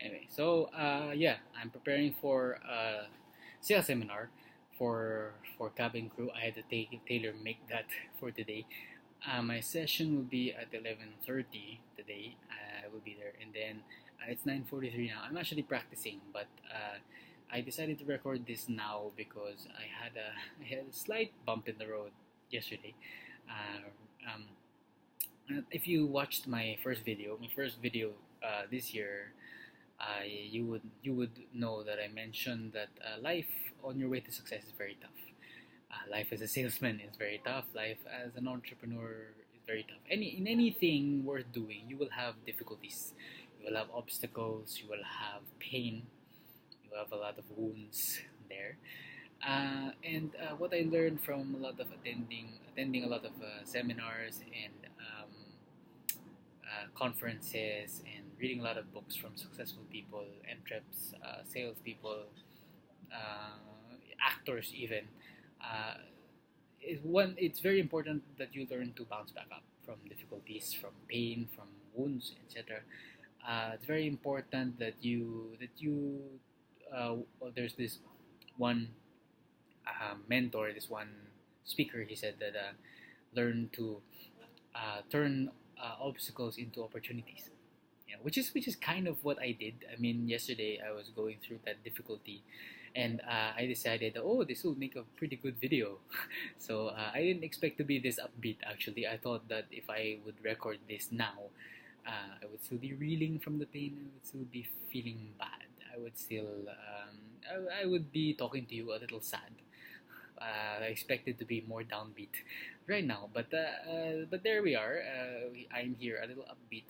Anyway, so yeah, I'm preparing for a sales seminar for cabin crew. I had to tailor make that for today. My session will be at 11:30 today. I will be there, and then it's 9:43 now. I'm actually practicing, but I decided to record this now because I had a slight bump in the road yesterday. Uh, um, if you watched my first video this year, you would know that I mentioned that life on your way to success is very tough. Life as a salesman is very tough. Life as an entrepreneur is very tough. In anything worth doing, you will have difficulties. You will have obstacles. You will have pain. You have a lot of wounds there. And what I learned from a lot of attending a lot of seminars and conferences and reading a lot of books from successful people, entreps, salespeople, actors even. Uh, it's very important that you learn to bounce back up from difficulties, from pain, from wounds, etc. It's very important that well, there's this one mentor, this one speaker. He said that learn to turn obstacles into opportunities. Yeah, which is kind of what I did. I mean, yesterday I was going through that difficulty, and I decided, oh, this will make a pretty good video. So I didn't expect to be this upbeat. Actually, I thought that if I would record this now, I would still be reeling from the pain. I would still be feeling bad. I would still, I would be talking to you a little sad. I expected to be more downbeat right now, but there we are. I'm here a little upbeat.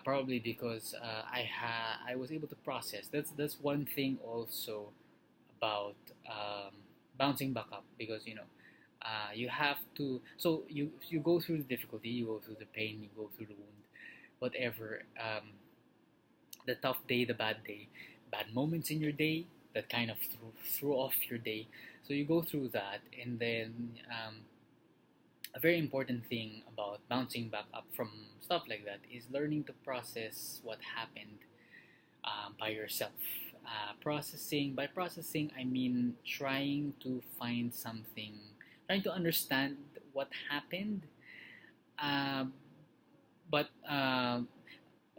Probably because I was able to process. That's one thing also about bouncing back up, because you have to. So you go through the difficulty, you go through the pain, you go through the wound, whatever. The tough day, the bad day, bad moments in your day that kind of threw off your day. So you go through that, and then a very important thing about bouncing back up from stuff like that is learning to process what happened by yourself. By processing, I mean trying to find something, trying to understand what happened, uh, but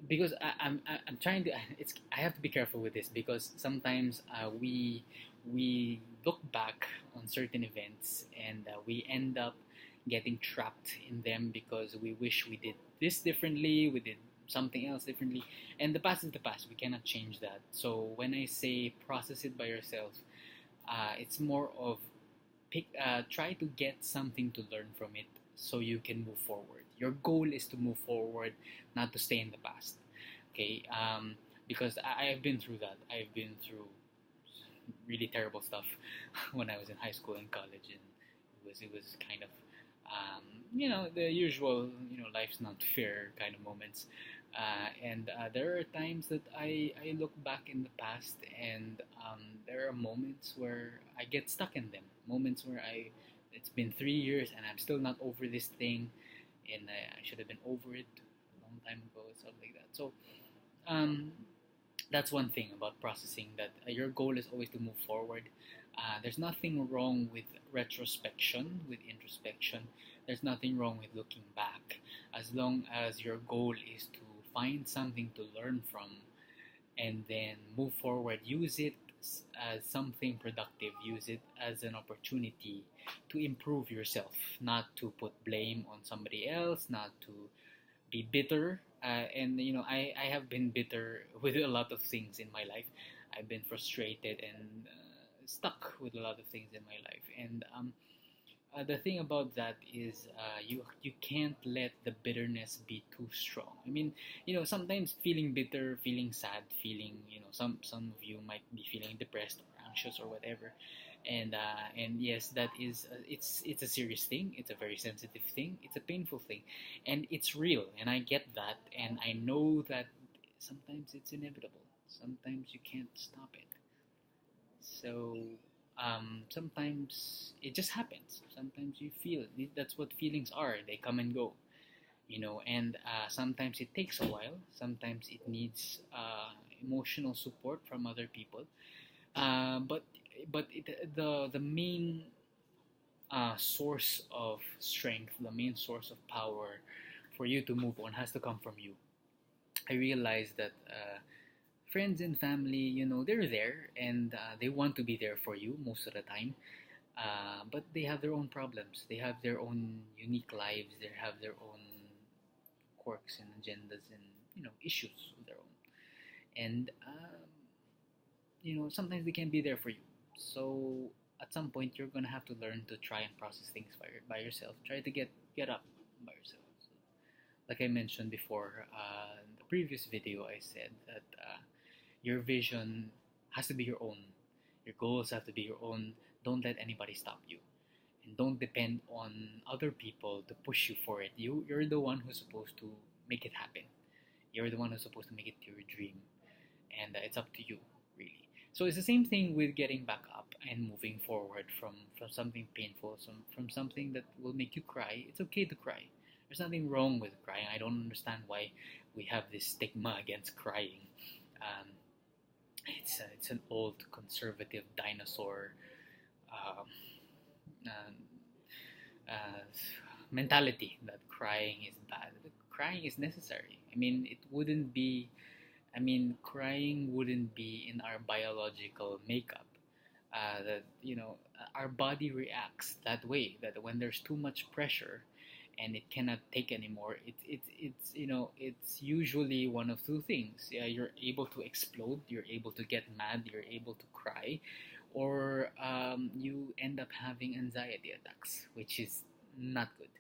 because I'm trying to I have to be careful with this, because sometimes we look back on certain events, and we end up getting trapped in them because we wish we did this differently, we did something else differently, and the past is the past. We cannot change that. So when I say process it by yourself, it's more of try to get something to learn from it so you can move forward. Your goal is to move forward, not to stay in the past. Okay, because I've been through that. I've been through really terrible stuff when I was in high school and college, and it was kind of the usual life's not fair kind of moments. And there are times that I look back in the past, and there are moments where I get stuck in them. Moments where it's been 3 years and I'm still not over this thing, and I should have been over it a long time ago, and stuff like that. So um, that's one thing about processing, that your goal is always to move forward. There's nothing wrong with retrospection, with introspection. There's nothing wrong with looking back, as long as your goal is to find something to learn from and then move forward. Use it as something productive. Use it as an opportunity to improve yourself, not to put blame on somebody else, not to be bitter. And I have been bitter with a lot of things in my life. I've been frustrated and stuck with a lot of things in my life. And the thing about that is, you can't let the bitterness be too strong. I mean, sometimes feeling bitter, feeling sad, feeling, some of you might be feeling depressed or anxious or whatever. And yes, that is it's a serious thing. It's a very sensitive thing. It's a painful thing, and it's real. And I get that, and I know that sometimes it's inevitable. Sometimes you can't stop it. So sometimes it just happens. Sometimes you feel it. That's what feelings are. They come and go. And sometimes it takes a while. Sometimes it needs emotional support from other people. But the main source of strength, the main source of power for you to move on has to come from you. I realized that friends and family, they're there and they want to be there for you most of the time. But they have their own problems. They have their own unique lives. They have their own quirks and agendas and issues of their own. And sometimes they can be there for you. So at some point, you're gonna have to learn to try and process things by yourself. Try to get up by yourself. So, like I mentioned before, in the previous video, I said that your vision has to be your own. Your goals have to be your own. Don't let anybody stop you, and don't depend on other people to push you for it. You're the one who's supposed to make it happen. You're the one who's supposed to make it your dream, and it's up to you, really. So it's the same thing with getting back up and moving forward from something painful, from something that will make you cry. It's okay to cry. There's nothing wrong with crying. I don't understand why we have this stigma against crying. Um, it's an old conservative dinosaur um, uh, mentality that crying is bad. Crying is necessary. Crying wouldn't be in our biological makeup. That our body reacts that way. That when there's too much pressure, and it cannot take anymore, it's usually one of two things. Yeah, you're able to explode. You're able to get mad. You're able to cry, or you end up having anxiety attacks, which is not good.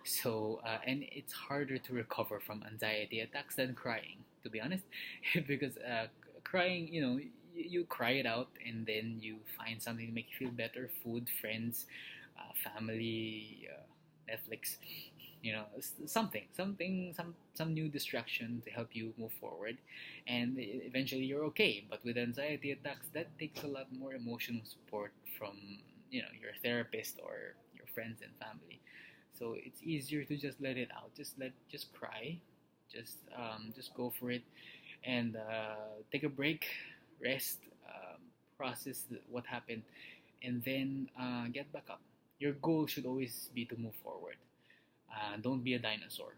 So, and it's harder to recover from anxiety attacks than crying, to be honest, because crying, you cry it out and then you find something to make you feel better: food, friends, family, Netflix, some new distraction to help you move forward, and eventually you're okay. But with anxiety attacks, that takes a lot more emotional support from your therapist or your friends and family. So it's easier to just let it out, just cry, just go for it, and take a break, rest, process what happened, and then get back up. Your goal should always be to move forward. Don't be a dinosaur.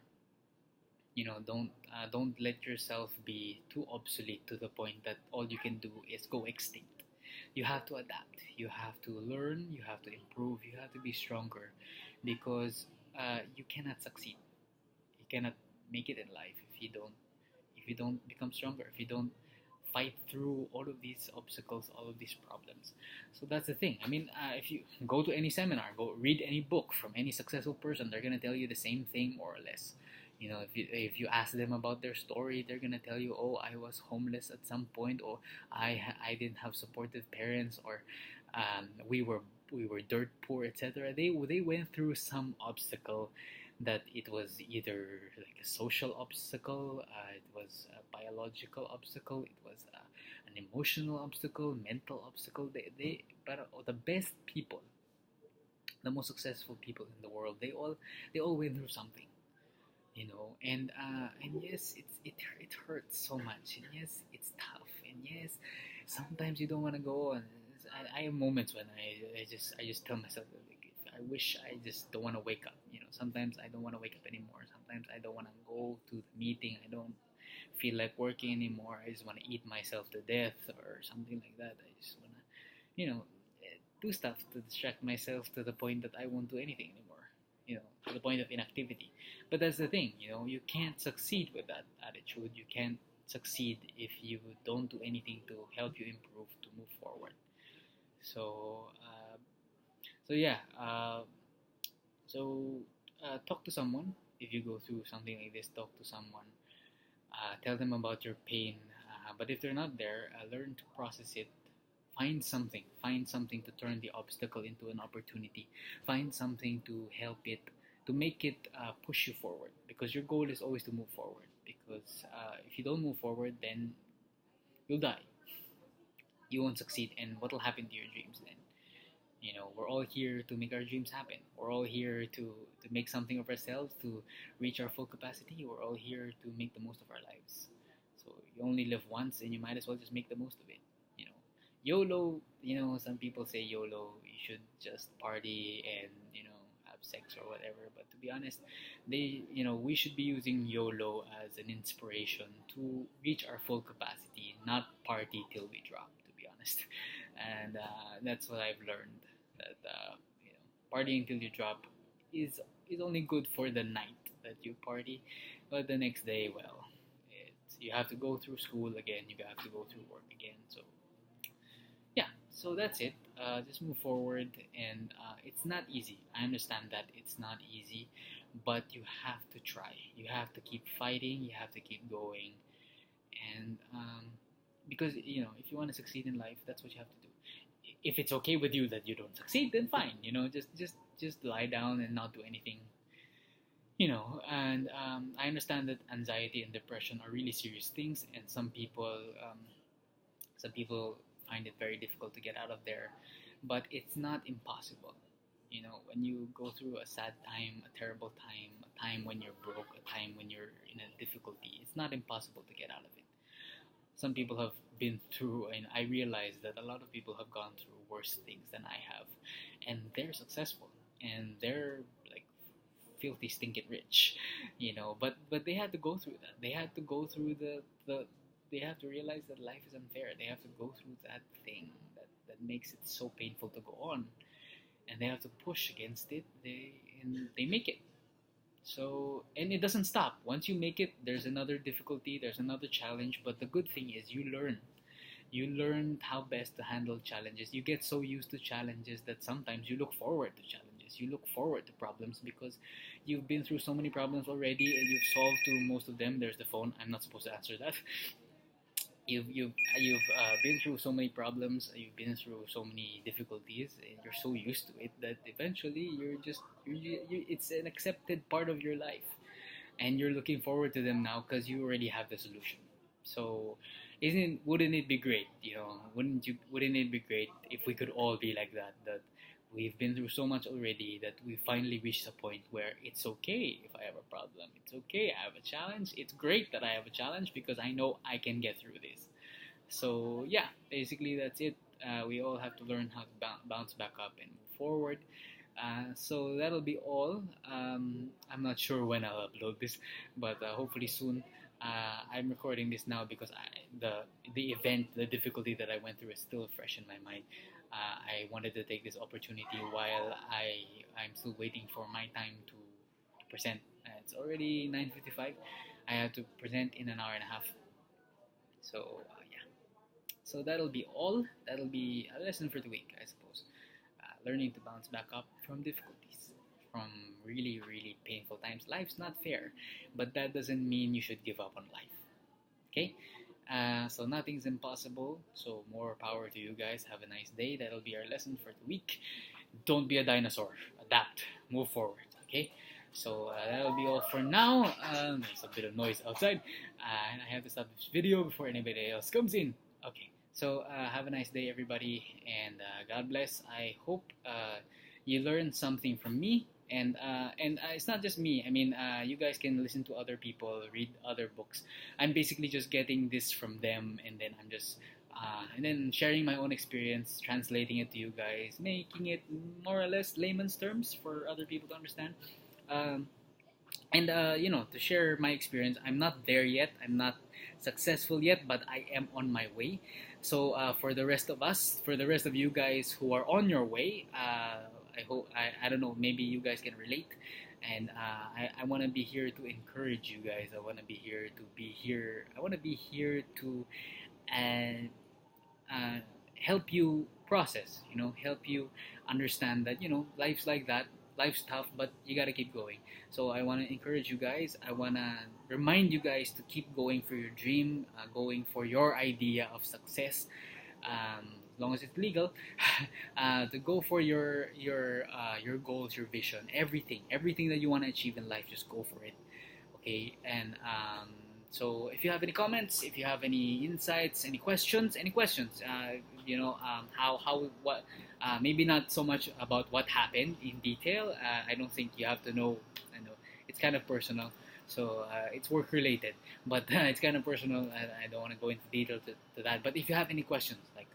Don't let yourself be too obsolete to the point that all you can do is go extinct. You have to adapt. You have to learn. You have to improve. You have to be stronger, because you cannot succeed. You cannot make it in life if you don't become stronger. If you don't fight through all of these obstacles, all of these problems. So that's the thing. If you go to any seminar, go read any book from any successful person, they're gonna tell you the same thing more or less. If you ask them about their story, they're gonna tell you, "Oh, I was homeless at some point, or I didn't have supportive parents, or we were dirt poor, etc." They went through some obstacle, that it was either like a social obstacle, it was a biological obstacle, it was an emotional obstacle, mental obstacle. But the best people, the most successful people in the world, they all went through something, and yes, it hurts so much, and yes, it's tough, and yes, sometimes you don't want to go on. I have moments when I just tell myself, like, I wish I just don't want to wake up. Sometimes I don't want to wake up anymore. Sometimes I don't want to go to the meeting. I don't feel like working anymore. I just want to eat myself to death or something like that. I just want to, do stuff to distract myself to the point that I won't do anything anymore. To the point of inactivity. But that's the thing. You can't succeed with that attitude. You can't succeed if you don't do anything to help you improve, to move forward. So, so yeah. Talk to someone if you go through something like this. Talk to someone. Tell them about your pain. But if they're not there, learn to process it. Find something. Find something to turn the obstacle into an opportunity. Find something to help it, to make it push you forward. Because your goal is always to move forward. Because if you don't move forward, then you'll die. You won't succeed, and what will happen to your dreams then? We're all here to make our dreams happen. We're all here to make something of ourselves, to reach our full capacity. We're all here to make the most of our lives. So you only live once, and you might as well just make the most of it. You know, YOLO. Some people say YOLO. You should just party and have sex or whatever. But to be honest, we should be using YOLO as an inspiration to reach our full capacity, not party till we drop. To be honest, and that's what I've learned, that partying till you drop is only good for the night that you party, but the next day, well, you have to go through school again, you have to go through work again. So yeah, so that's it. Just move forward, and it's not easy. I understand that it's not easy, but you have to try. You have to keep fighting. You have to keep going, and because if you want to succeed in life, that's what you have to do. If it's okay with you that you don't succeed, then fine. Just lie down and not do anything. And I understand that anxiety and depression are really serious things, and some people find it very difficult to get out of there, but it's not impossible. When you go through a sad time, a terrible time, a time when you're broke, a time when you're in a difficulty, it's not impossible to get out of it. Some people have been through, and I realize that a lot of people have gone through worse things than I have, and they're successful, and they're like filthy stinking rich, but they had to go through that. They had to go through the they have to realize that life is unfair. They have to go through that thing that makes it so painful to go on, and they have to push against it. They make it. So, and it doesn't stop. Once you make it, there's another difficulty, there's another challenge. But the good thing is you learn. You learn how best to handle challenges. You get so used to challenges that sometimes you look forward to challenges. You look forward to problems because you've been through so many problems already, and you've solved to most of them. There's the phone. I'm not supposed to answer that. You've been through so many problems, you've been through so many difficulties, and you're so used to it that eventually it's an accepted part of your life, and you're looking forward to them now because you already have the solution. So isn't wouldn't it be great, wouldn't it be great if we could all be like that we've been through so much already that we finally reached a point where it's okay if I have a problem. It's okay, I have a challenge. It's great that I have a challenge because I know I can get through this. So yeah, basically that's it. We all have to learn how to bounce back up and move forward. So that'll be all. I'm not sure when I'll upload this, but hopefully soon. I'm recording this now because the event, the difficulty that I went through is still fresh in my mind. I wanted to take this opportunity while I'm still waiting for my time to present. It's already 9:55. I have to present in an hour and a half. So yeah. So that'll be all. That'll be a lesson for the week, I suppose. Learning to bounce back up from difficulties, from really, really painful times. Life's not fair, but that doesn't mean you should give up on life. Okay? So nothing's impossible. So more power to you guys. Have a nice day. That'll be our lesson for the week. Don't be a dinosaur. Adapt. Move forward. Okay? So that'll be all for now. There's a bit of noise outside. And I have to stop this video before anybody else comes in. Okay. So have a nice day, everybody. And God bless. I hope you learned something from me. And it's not just me. I mean, you guys can listen to other people, read other books. I'm basically just getting this from them, and then I'm just and then sharing my own experience, translating it to you guys, making it more or less layman's terms for other people to understand. Um, and to share my experience. I'm not there yet. I'm not successful yet, but I am on my way. So for the rest of us, for the rest of you guys who are on your way, I hope I don't know. Maybe you guys can relate, and I want to be here to encourage you guys. I want to be here to be here. I want to be here to uh, uh, help you process. Help you understand that life's like that. Life's tough, but you gotta keep going. So I want to encourage you guys. I want to remind you guys to keep going for your dream, going for your idea of success. As long as it's legal, to go for your goals, your vision, everything that you want to achieve in life. Just go for it, okay? And So if you have any comments, if you have any insights, any questions, how what, maybe not so much about what happened in detail. I don't think you have to know. I know it's kind of personal, so it's work related, but it's kind of personal. I don't want to go into detail to that. But if you have any questions, like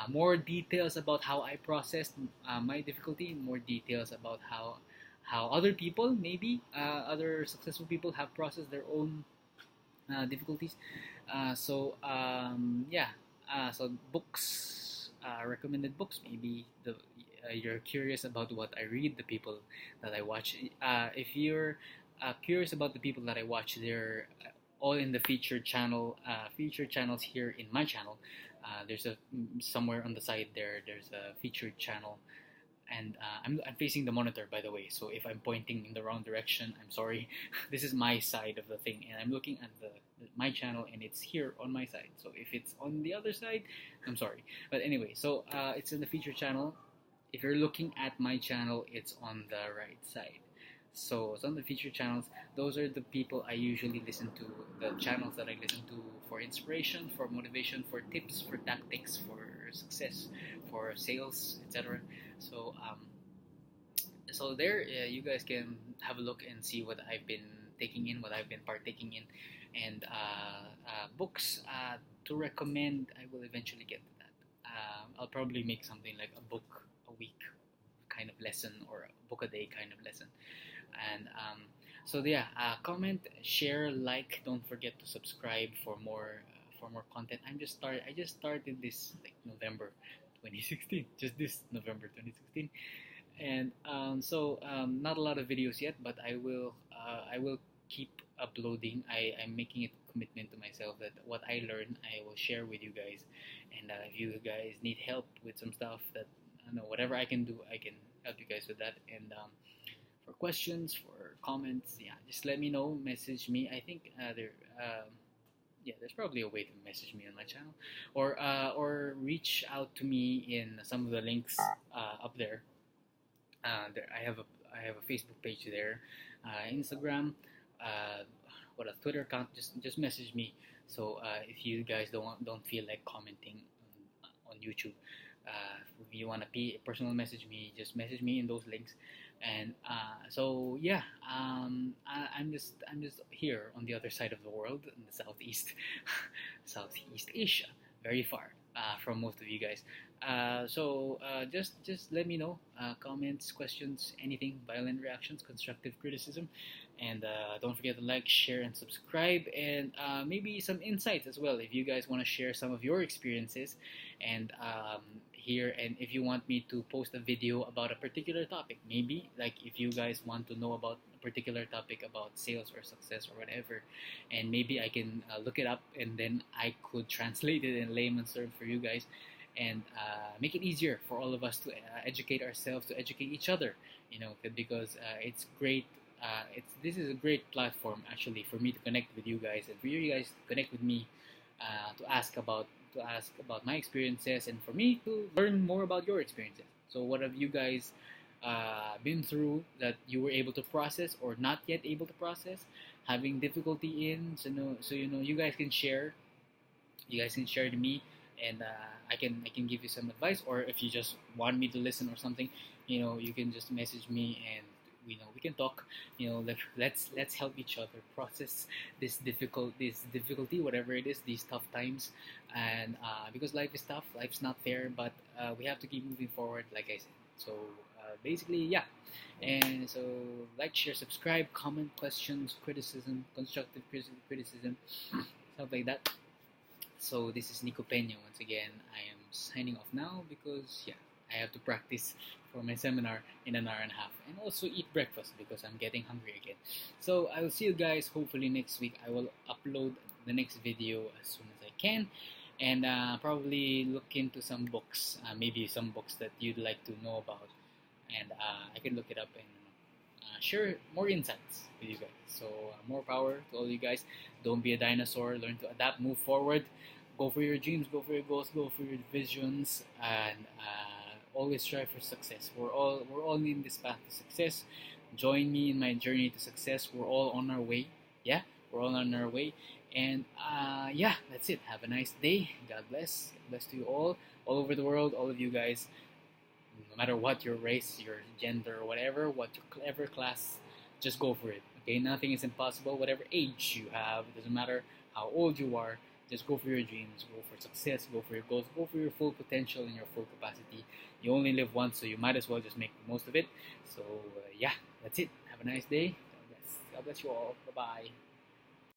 more details about how I processed my difficulty, more details about how other people, maybe other successful people, have processed their own difficulties. Yeah, so books, recommended books. Maybe you're curious about what I read, the people that I watch. If you're curious about the people that I watch, they're all in the featured featured channels here in my channel. There's a somewhere on the side there. There's a featured channel, and I'm facing the monitor, by the way, so if I'm pointing in the wrong direction, I'm sorry. This is my side of the thing, and I'm looking at my channel, and it's here on my side, so if it's on the other side, I'm sorry. But anyway, so it's in the feature channel. If you're looking at my channel, it's on the right side. So it's on the feature channels. Those are the people I usually listen to, the channels that I listen to for inspiration, for motivation, for tips, for tactics, for success, for sales, etc. So there, you guys can have a look and see what I've been taking in, what I've been partaking in, and books to recommend. I will eventually get to that. I'll probably make something like a book a week kind of lesson, or a book a day kind of lesson. And yeah, comment, share, like. Don't forget to subscribe for more content. I just started this like November 2016, just this November 2016, and not a lot of videos yet, but I will keep uploading. I'm making it a commitment to myself that what I learn I will share with you guys, and if you guys need help with some stuff, that I don't know, whatever I can do, I can help you guys with that. And for questions, for comments, yeah, just let me know. Message me. I think yeah, there's probably a way to message me on my channel, or reach out to me in some of the links up there. There I have a Facebook page there, Instagram, uh, what a Twitter account. Just message me. So if you guys don't feel like commenting on YouTube, if you want to personal message me, just message me in those links. And yeah, I'm just here on the other side of the world, in the southeast, Southeast Asia, very far from most of you guys. Just let me know, comments, questions, anything, violent reactions, constructive criticism, and don't forget to like, share, and subscribe, and maybe some insights as well if you guys want to share some of your experiences, and here, and if you want me to post a video about a particular topic, maybe like if you guys want to know about a particular topic about sales or success or whatever, and maybe I can look it up, and then I could translate it in layman's terms for you guys, and make it easier for all of us to educate ourselves, to educate each other, because it's great. This is a great platform actually for me to connect with you guys, and for you guys to connect with me, to ask about my experiences, and for me to learn more about your experiences. So what have you guys been through that you were able to process, or not yet able to process, having difficulty in, you guys can share. You guys can share to me, and I can give you some advice, or if you just want me to listen or something, you can just message me, and we can talk. Let's help each other process this difficulty, whatever it is, these tough times. And because life is tough, life's not fair, but we have to keep moving forward, like I said. So basically, yeah. And so, like, share, subscribe, comment, questions, criticism, constructive criticism, stuff like that. So this is Nico Peña once again. I am signing off now because, yeah, I have to practice for my seminar in an hour and a half, and also eat breakfast because I'm getting hungry again. So I will see you guys hopefully next week. I will upload the next video as soon as I can, and probably look into some books, maybe some books that you'd like to know about, and I can look it up and share more insights with you guys. So more power to all you guys. Don't be a dinosaur. Learn to adapt, move forward, go for your dreams, go for your goals, go for your visions, and always strive for success. We're all in this path to success. Join me in my journey to success. We're all on our way. Yeah, We're all on our way. And yeah, that's it. Have a nice day. God bless. God bless to you all over the world, all of you guys, no matter what your race, your gender, or whatever, whatever class, just go for it. Okay, nothing is impossible. Whatever age you have, it doesn't matter how old you are. Just go for your dreams, go for success, go for your goals, go for your full potential and your full capacity. You only live once, so you might as well just make the most of it. So yeah, that's it. Have a nice day. God bless. God bless you all. Bye bye.